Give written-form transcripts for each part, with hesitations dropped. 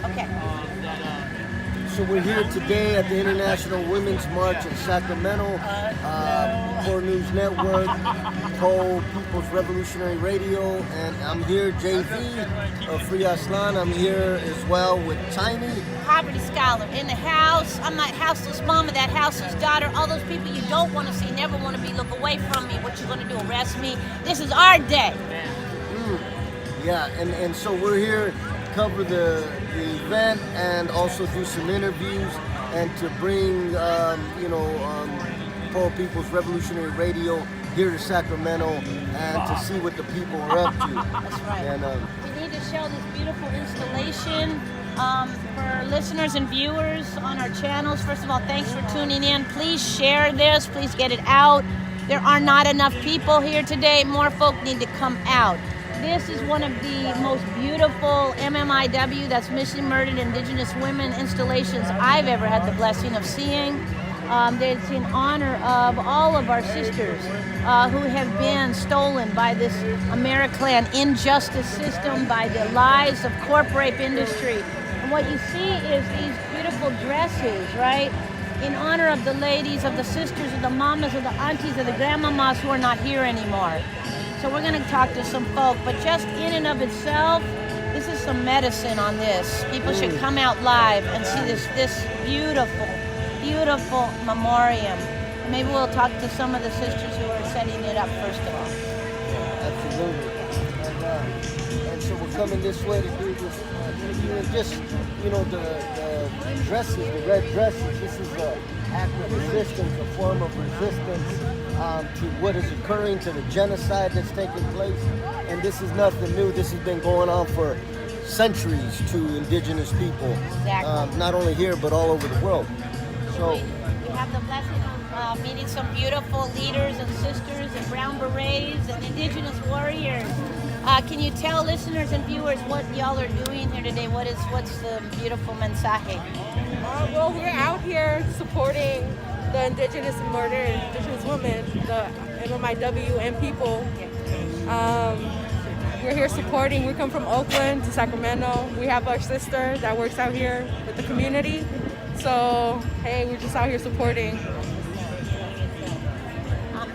Okay. So we're here today at the International Women's March in Sacramento, Core News Network, People's Revolutionary Radio, and I'm here, JV of Free Aslan. I'm here as well with Tiny. Poverty scholar in the house. I'm that houseless mama, that houseless daughter, all those people you don't want to see, never want to be. Look away from me. What you going to do, arrest me? This is our day. Yeah, and so we're here to cover the event and also do some interviews and to bring, People's Revolutionary Radio here to Sacramento and to see what the people are up to. That's right. And, we need to show this beautiful installation for listeners and viewers on our channels. First of all, thanks for tuning in. Please share this. Please get it out. There are not enough people here today. More folk need to come out. This is one of the most beautiful MMIW, that's Missing Murdered Indigenous Women installations I've ever had the blessing of seeing. It's in honor of all of our sisters who have been stolen by this Americlan injustice system, by the lies of corporate industry. And what you see is these beautiful dresses, right? In honor of the ladies, of the sisters, of the mamas, of the aunties, of the grandmamas who are not here anymore. So we're going to talk to some folk, but just in and of itself, this is some medicine on this. People should come out live and see this beautiful, beautiful memoriam. And maybe we'll talk to some of the sisters who are setting it up first of all. Absolutely. And so we're coming this way to do this interview. And just, the dresses, the red dresses, this is an act of resistance, a form of resistance to what is occurring, to the genocide that's taking place. And this is nothing new. This has been going on for centuries to indigenous people. Exactly. Not only here, but all over the world. So we have the blessing of meeting some beautiful leaders and sisters and brown berets and indigenous warriors. Can you tell listeners and viewers what y'all are doing here today? What's the beautiful mensaje? Well, we're out here supporting the indigenous and murdered indigenous women, the MMIW and people. We're here supporting. We come from Oakland to Sacramento. We have our sister that works out here with the community. So, hey, we're just out here supporting.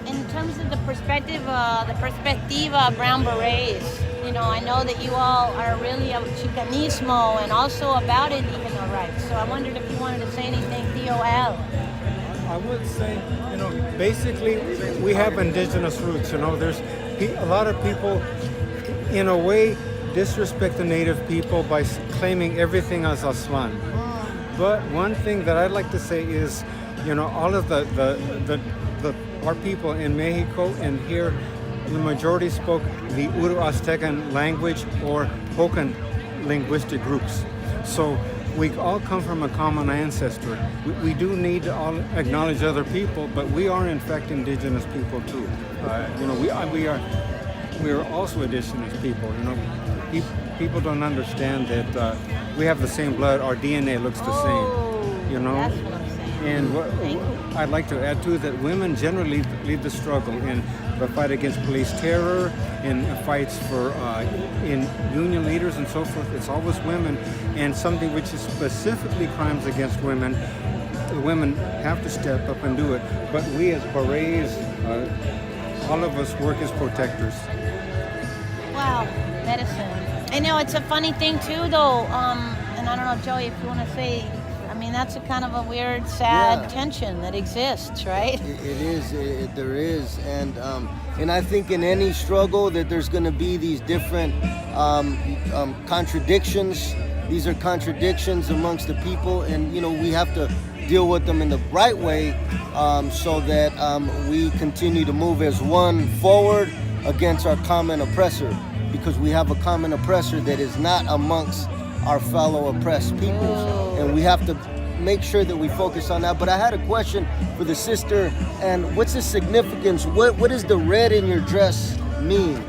In terms of the perspective of brown berets, I know that you all are really about Chicanismo and also about Indigenous rights. So I wondered if you wanted to say anything, DOL. I would say, basically we have indigenous roots. There's a lot of people, in a way, disrespect the native people by claiming everything as Aslan. But one thing that I'd like to say is, all of our people in Mexico and here, the majority spoke the Uru-Aztecan language or Hokan linguistic groups. So we all come from a common ancestor. We do need to all acknowledge other people, but we are in fact indigenous people too. We are also indigenous people. People don't understand that we have the same blood. Our DNA looks the same. That's what I'm saying. And what I'd like to add too, that women generally lead the struggle in the fight against police terror, in fights for in union leaders and so forth. It's always women, and something which is specifically crimes against women. The women have to step up and do it. But we as berets, all of us work as protectors. Wow, medicine. I know it's a funny thing too, though. And I don't know, Joey, if you want to say. That's a kind of a weird, sad tension that exists, right? It is. There is, and I think in any struggle that there's going to be these different contradictions. These are contradictions amongst the people, and we have to deal with them in the right way, so that we continue to move as one forward against our common oppressor, because we have a common oppressor that is not amongst our fellow oppressed peoples, and we have to make sure that we focus on that. But I had a question for the sister, and what's the significance? What does the red in your dress mean?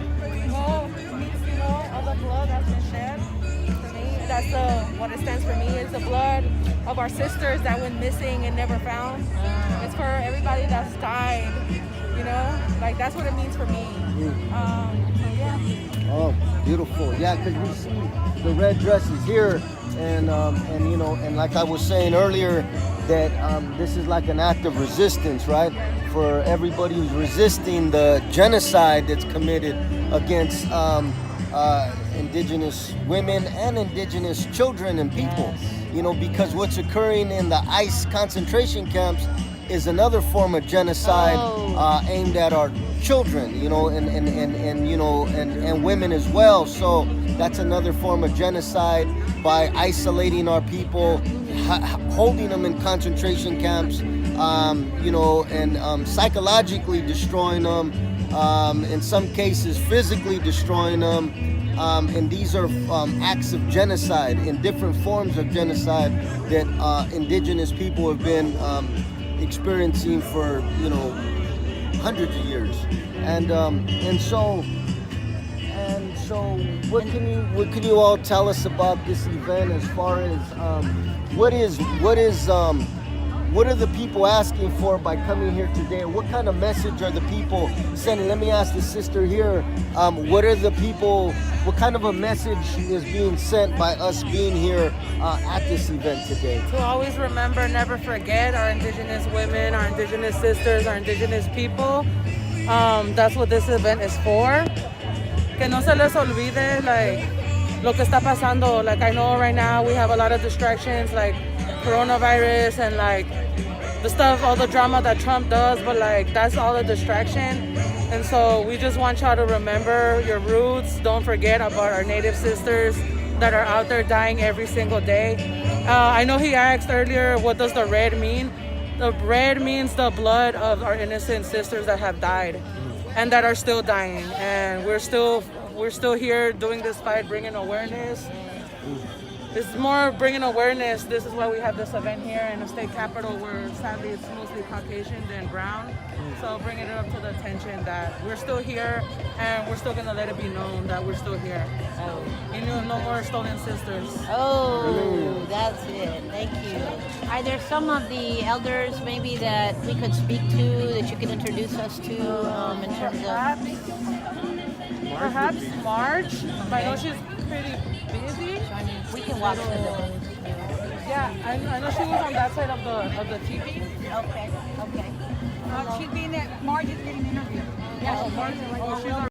Well, all the blood that's been shed. For me, that's what it stands for me. Is the blood of our sisters that went missing and never found. It's for everybody that's died, you know, like that's what it means for me. So yeah. Oh, beautiful. Yeah, because we see the red dresses here, and you know, and like I was saying earlier, that this is like an act of resistance, right? For everybody who's resisting the genocide that's committed against indigenous women and indigenous children and people. You know, because what's occurring in the ICE concentration camps is another form of genocide aimed at our children, you know, and you know, and women as well. So that's another form of genocide by isolating our people, holding them in concentration camps, you know, and psychologically destroying them, in some cases physically destroying them. And these are acts of genocide, in different forms of genocide that indigenous people have been experiencing for, you know, hundreds of years. And so what can you all tell us about this event, as far as what are the people asking for by coming here today? What kind of message are the people sending? Let me ask the sister here, what kind of a message is being sent by us being here at this event today? To always remember, never forget our indigenous women, our indigenous sisters, our indigenous people. That's what this event is for. Que no se les olvide, like, lo que está pasando. Like, I know right now we have a lot of distractions, like coronavirus and like the stuff, all the drama that Trump does, but like that's all a distraction. And so we just want y'all to remember your roots. Don't forget about our Native sisters that are out there dying every single day. I know he asked earlier, what does the red mean? The red means the blood of our innocent sisters that have died and that are still dying. And we're still here doing this fight, bringing awareness. It's more bringing awareness. This is why we have this event here in the state capitol, where sadly it's mostly Caucasian and brown. So bringing it up to the attention that we're still here, and we're still gonna let it be known that we're still here. You know, no more stolen sisters. Oh, that's it. Thank you. Are there some of the elders maybe that we could speak to, that you could introduce us to, in terms of? Perhaps March. I know she's pretty busy. We can walk to them. Yeah, I know she was on that side of the TV. Okay. She's being at Marge is getting interviewed. Yeah, March.